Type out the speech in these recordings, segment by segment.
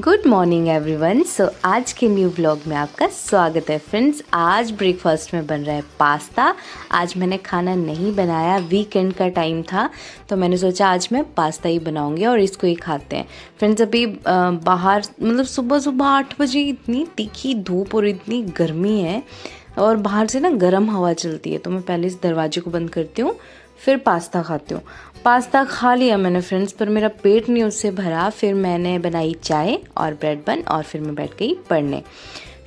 Good morning everyone. सो आज के new vlog में आपका स्वागत है फ्रेंड्स। आज ब्रेकफास्ट में बन रहा है पास्ता। आज मैंने खाना नहीं बनाया, वीकेंड का टाइम था तो मैंने सोचा आज मैं पास्ता ही बनाऊंगी और इसको ही खाते हैं फ्रेंड्स। अभी बाहर मतलब सुबह सुबह 8 बजे इतनी तीखी धूप और इतनी गर्मी है और बाहर से ना गर्म हवा चलती है, तो मैं पहले इस दरवाजे को बंद करती हूँ फिर पास्ता खाती हूँ। पास्ता खा लिया मैंने फ्रेंड्स, पर मेरा पेट नहीं उससे भरा। फिर मैंने बनाई चाय और ब्रेड बन और फिर मैं बैठ गई पढ़ने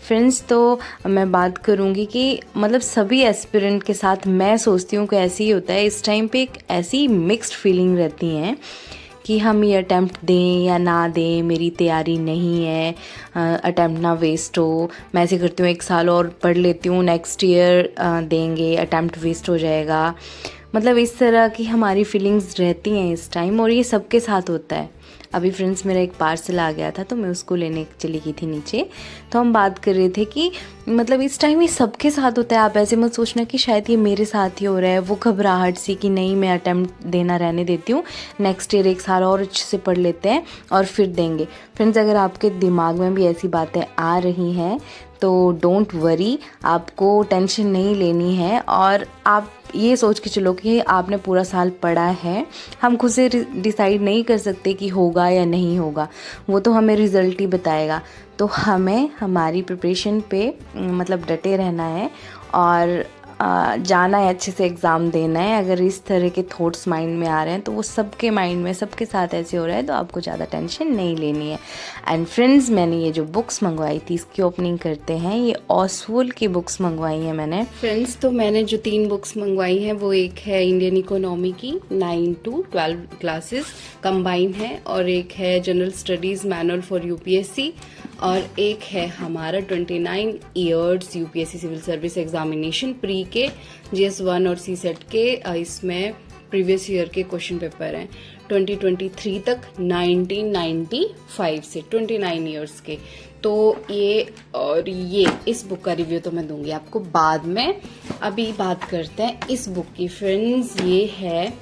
फ्रेंड्स। तो मैं बात करूँगी कि मतलब सभी एस्पिरेंट के साथ मैं सोचती हूँ कि ऐसे ही होता है। इस टाइम पे एक ऐसी मिक्स्ड फीलिंग रहती हैं कि हम ये अटैम्प्ट दें या ना दें, मेरी तैयारी नहीं है, अटैम्प्ट ना वेस्ट हो। मैं ऐसे करती हूँ 1 साल और पढ़ लेती हूँ, नेक्स्ट ईयर देंगे, अटैम्प्ट वेस्ट हो जाएगा। मतलब इस तरह की हमारी फीलिंग्स रहती हैं इस टाइम और ये सबके साथ होता है। अभी फ्रेंड्स मेरा एक पार्सल आ गया था तो मैं उसको लेने चली गई थी नीचे, तो हम बात कर रहे थे कि मतलब इस टाइम ये सबके साथ होता है। आप ऐसे मत सोचना कि शायद ये मेरे साथ ही हो रहा है, वो घबराहट सी कि नहीं मैं अटैम्प्ट देना रहने देती हूँ, नेक्स्ट ईयर 1 साल और अच्छे से पढ़ लेते हैं और फिर देंगे। फ्रेंड्स अगर आपके दिमाग में भी ऐसी बातें आ रही हैं तो डोंट वरी, आपको टेंशन नहीं लेनी है और आप ये सोच के चलो कि आपने पूरा साल पढ़ा है। हम खुद से डिसाइड नहीं कर सकते कि होगा या नहीं होगा, वो तो हमें रिज़ल्ट ही बताएगा। तो हमें हमारी प्रिपरेशन पे मतलब डटे रहना है और जाना है, अच्छे से एग्ज़ाम देना है। अगर इस तरह के थॉट्स माइंड में आ रहे हैं तो वो सबके माइंड में सबके साथ ऐसे हो रहा है, तो आपको ज़्यादा टेंशन नहीं लेनी है। एंड फ्रेंड्स मैंने ये जो बुक्स मंगवाई थी इसकी ओपनिंग करते हैं। ये ऑसवोल की बुक्स मंगवाई हैं मैंने फ्रेंड्स। तो मैंने जो 3 बुक्स मंगवाई हैं वो एक है इंडियन इकोनॉमी की 9 to 12 क्लासेस कंबाइन है, और एक है general studies manual for UPSC, और एक है हमारा 29 years UPSC civil service examination pre के GS1 और CSET के। इसमें प्रीवियस ईयर के क्वेश्चन पेपर हैं 2023 तक 1995 से 29 ईयर्स के। तो ये और ये इस बुक का रिव्यू तो मैं दूंगी आपको बाद में। अभी बात करते हैं इस बुक की फ्रेंड्स। ये है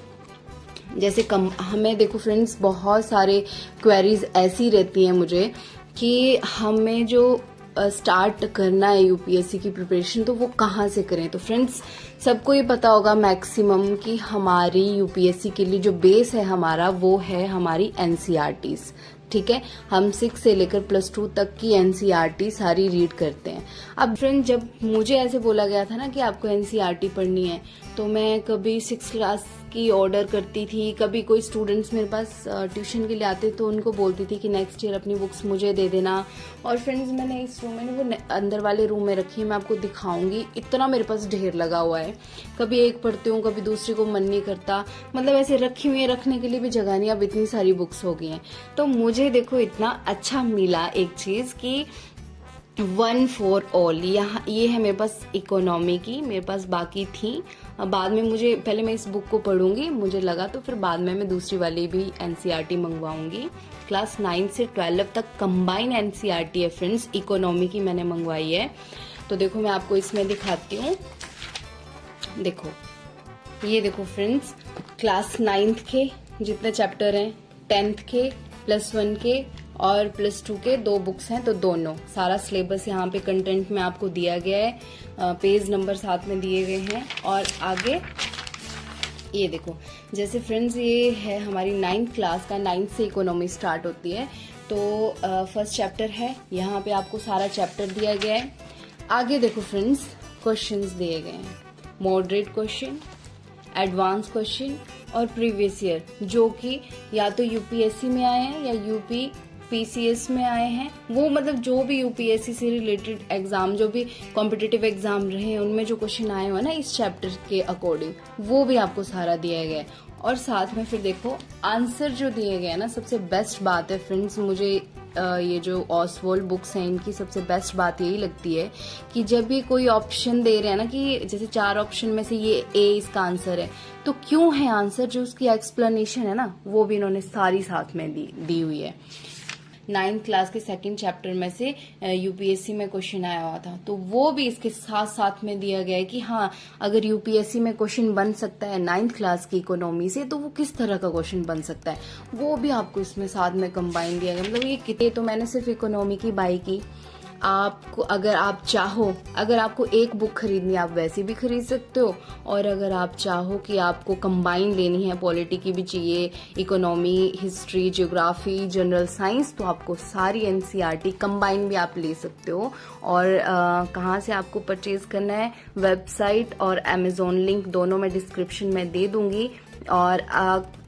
जैसे हमें देखो फ्रेंड्स, बहुत सारे क्वेरीज ऐसी रहती हैं मुझे कि हमें जो स्टार्ट करना है यूपीएससी की प्रिपरेशन तो वो कहाँ से करें। तो फ्रेंड्स सबको ये पता होगा मैक्सिमम कि हमारी यूपीएससी के लिए जो बेस है हमारा वो है हमारी एनसीईआरटीज। ठीक है, हम 6 से लेकर +2 तक की एनसीईआरटी सारी रीड करते हैं। अब फ्रेंड जब मुझे ऐसे बोला गया था ना कि आपको एनसीईआरटी पढ़नी है, तो मैं कभी 6 क्लास की ऑर्डर करती थी, कभी कोई स्टूडेंट्स मेरे पास ट्यूशन के लिए आते तो उनको बोलती थी कि नेक्स्ट ईयर अपनी बुक्स मुझे दे देना। और फ्रेंड्स मैंने इस रूम में वो अंदर वाले रूम में रखी है, मैं आपको दिखाऊंगी। इतना मेरे पास ढेर लगा हुआ है, कभी एक पढ़ती हूँ कभी दूसरी को मन नहीं करता, मतलब ऐसे रखी हुई है, रखने के लिए भी जगह नहीं, अब इतनी सारी बुक्स हो गई हैं। तो मुझे देखो इतना अच्छा मिला एक चीज़ कि 1 for all। यहाँ ये है मेरे पास इकोनॉमी की, मेरे पास बाकी थी। बाद में मुझे पहले मैं इस बुक को पढ़ूंगी, मुझे लगा तो फिर बाद में मैं दूसरी वाली भी एनसीईआरटी मंगवाऊंगी। क्लास 9 से 12 तक कंबाइन एनसीईआरटी है फ्रेंड्स, इकोनॉमी की मैंने मंगवाई है। तो देखो मैं आपको इसमें दिखाती हूँ। देखो ये देखो फ्रेंड्स, क्लास 9th के जितने चैप्टर हैं, 10th के, +1 के और +2 के 2 बुक्स हैं, तो दोनों सारा सिलेबस यहाँ पे कंटेंट में आपको दिया गया है, पेज नंबर साथ में दिए गए हैं। और आगे ये देखो, जैसे फ्रेंड्स ये है हमारी 9th क्लास का, 9th से इकोनॉमी स्टार्ट होती है। तो फर्स्ट चैप्टर है, यहाँ पे आपको सारा चैप्टर दिया गया है। आगे देखो फ्रेंड्स क्वेश्चंस दिए गए हैं, मॉडरेट क्वेश्चन, एडवांस क्वेश्चन और प्रीवियस ईयर, जो कि या तो यूपीएससी में आए हैं या यूपीपीसीएस में आए हैं। वो मतलब जो भी यूपीएससी से रिलेटेड एग्जाम, जो भी कॉम्पिटिटिव एग्जाम रहे हैं उनमें जो क्वेश्चन आए हुए ना इस चैप्टर के अकॉर्डिंग, वो भी आपको सारा दिया गया है। और साथ में फिर देखो आंसर जो दिए गए हैं ना, सबसे बेस्ट बात है फ्रेंड्स, मुझे ये जो ऑसवोल बुक्स हैं इनकी सबसे बेस्ट बात यही लगती है कि जब भी कोई ऑप्शन दे रहे हैं ना कि जैसे 4 ऑप्शन में से ये ए इसका आंसर है, तो क्यों है आंसर, जो उसकी एक्सप्लेनेशन है ना वो भी इन्होंने सारी साथ में दी हुई है। 9th क्लास के सेकंड चैप्टर में से यूपीएससी में क्वेश्चन आया हुआ था, तो वो भी इसके साथ साथ में दिया गया है कि हाँ अगर यूपीएससी में क्वेश्चन बन सकता है 9th क्लास की इकोनॉमी से तो वो किस तरह का क्वेश्चन बन सकता है, वो भी आपको इसमें साथ में कंबाइन दिया गया। मतलब ये कितने, तो मैंने सिर्फ इकोनॉमी की बाई की। आपको अगर आप चाहो, अगर आपको एक बुक खरीदनी है आप वैसे भी खरीद सकते हो, और अगर आप चाहो कि आपको कंबाइन लेनी है, पॉलिटी की भी चाहिए, economy, history, geography, general science, तो आपको सारी एनसीईआरटी कंबाइन भी आप ले सकते हो। और कहाँ से आपको परचेज करना है, वेबसाइट और अमेजोन लिंक दोनों मैं डिस्क्रिप्शन में दे दूंगी। और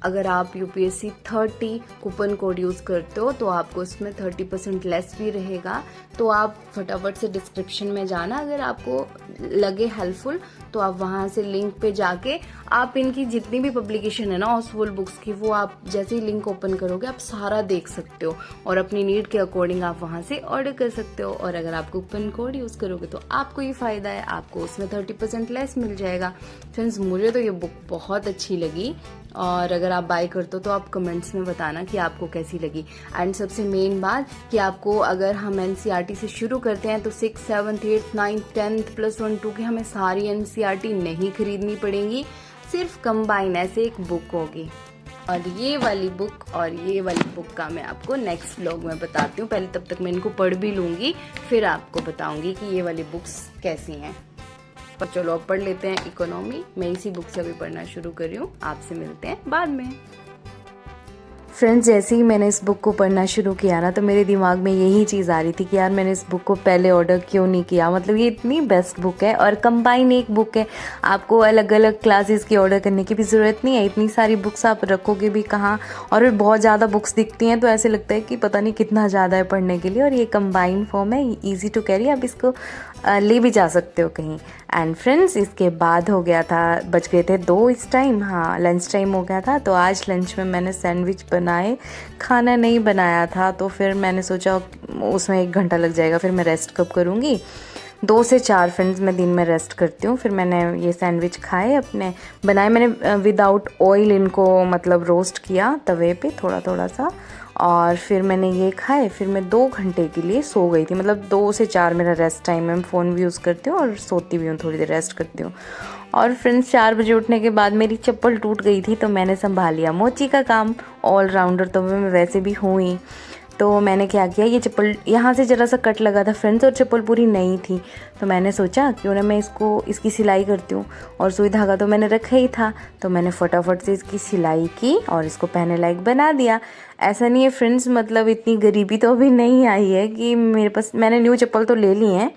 अगर आप यूपीएससी 30 कूपन कोड यूज़ करते हो तो आपको उसमें 30% लेस भी रहेगा। तो आप फटाफट से डिस्क्रिप्शन में जाना, अगर आपको लगे हेल्पफुल तो आप वहाँ से लिंक पे जाके आप इनकी जितनी भी पब्लिकेशन है ना हाउसफुल बुक्स की, वो आप जैसे ही लिंक ओपन करोगे आप सारा देख सकते हो और अपनी नीड के अकॉर्डिंग आप वहाँ से ऑर्डर कर सकते हो। और अगर आप कूपन कोड यूज़ करोगे तो आपको ये फ़ायदा है, आपको उसमें 30% लेस मिल जाएगा। फ्रेंड्स मुझे तो ये बुक बहुत अच्छी लगी, और अगर आप बाय करते हो तो आप कमेंट्स में बताना कि आपको कैसी लगी। एंड सबसे मेन बात कि आपको अगर हम एनसीईआरटी से शुरू करते हैं तो 6, 7, 8, 9, 10 +1, 2 की हमें सारी एनसीईआरटी नहीं खरीदनी पड़ेंगी, सिर्फ कंबाइन ऐसे एक बुक होगी। और ये वाली बुक और ये वाली बुक का मैं आपको नेक्स्ट व्लॉग में बताती हूँ। पहले तब तक मैं इनको पढ़ भी लूँगी, फिर आपको बताऊँगी कि ये वाली बुक्स कैसी हैं। पर चलो अब पढ़ लेते हैं इकोनॉमी। मैं इसी बुक से अभी पढ़ना शुरू कर रही हूँ, आपसे मिलते हैं बाद में। फ्रेंड्स जैसे ही मैंने इस बुक को पढ़ना शुरू किया ना तो मेरे दिमाग में यही चीज़ आ रही थी कि यार मैंने इस बुक को पहले ऑर्डर क्यों नहीं किया। मतलब ये इतनी बेस्ट बुक है और कंबाइन एक बुक है, आपको अलग अलग क्लासेस की ऑर्डर करने की भी ज़रूरत नहीं है। इतनी सारी बुक्स आप रखोगे भी कहाँ, और फिर बहुत ज़्यादा बुक्स दिखती हैं तो ऐसे लगता है कि पता नहीं कितना ज़्यादा है पढ़ने के लिए। और ये कंबाइन फॉर्म है, ईजी टू कैरी, आप इसको ले भी जा सकते हो कहीं। एंड फ्रेंड्स इसके बाद हो गया था, बज गए थे 2 इस टाइम, हाँ लंच टाइम हो गया था। तो आज लंच में मैंने सैंडविच बनाए, खाना नहीं बनाया था तो फिर मैंने सोचा उसमें 1 घंटा लग जाएगा, फिर मैं रेस्ट कब करूँगी। 2 से 4 फ्रेंड्स मैं दिन में रेस्ट करती हूँ। फिर मैंने ये सैंडविच खाए, अपने बनाए, मैंने विदाउट ऑयल इनको मतलब रोस्ट किया तवे पे थोड़ा थोड़ा सा, और फिर मैंने ये खाए। फिर मैं 2 घंटे के लिए सो गई थी। मतलब 2 से 4 मेरा रेस्ट टाइम है, मैं फ़ोन भी यूज़ करती हूँ और सोती भी हूँ, थोड़ी देर रेस्ट करती हूँ। और फ्रेंड्स 4 बजे उठने के बाद मेरी चप्पल टूट गई थी तो मैंने संभाल लिया मोची का काम। ऑलराउंडर तो मैं वैसे भी हूँ ही। तो मैंने क्या किया, ये चप्पल यहाँ से ज़रा सा कट लगा था फ्रेंड्स और चप्पल पूरी नई थी, तो मैंने सोचा क्यों ना मैं इसकी सिलाई करती हूँ। और सुई धागा तो मैंने रखा ही था, तो मैंने फटाफट से इसकी सिलाई की और इसको पहनने लायक बना दिया। ऐसा नहीं है फ्रेंड्स, मतलब इतनी गरीबी तो अभी नहीं आई है कि मेरे पास, मैंने न्यू चप्पल तो ले ली हैं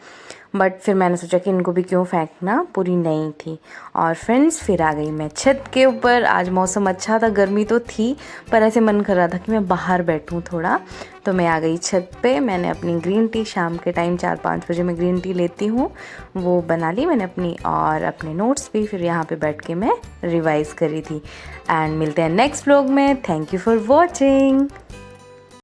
बट फिर मैंने सोचा कि इनको भी क्यों फेंकना, पूरी नई थी। और फ्रेंड्स फिर आ गई मैं छत के ऊपर। आज मौसम अच्छा था, गर्मी तो थी पर ऐसे मन कर रहा था कि मैं बाहर बैठूं थोड़ा, तो मैं आ गई छत पे। मैंने अपनी ग्रीन टी, शाम के टाइम 4-5 बजे मैं ग्रीन टी लेती हूँ, वो बना ली मैंने अपनी, और अपने नोट्स भी फिर यहाँ पे बैठ के मैं रिवाइज़ करी थी। एंड मिलते हैं नेक्स्ट व्लॉग में। Thank you for watching.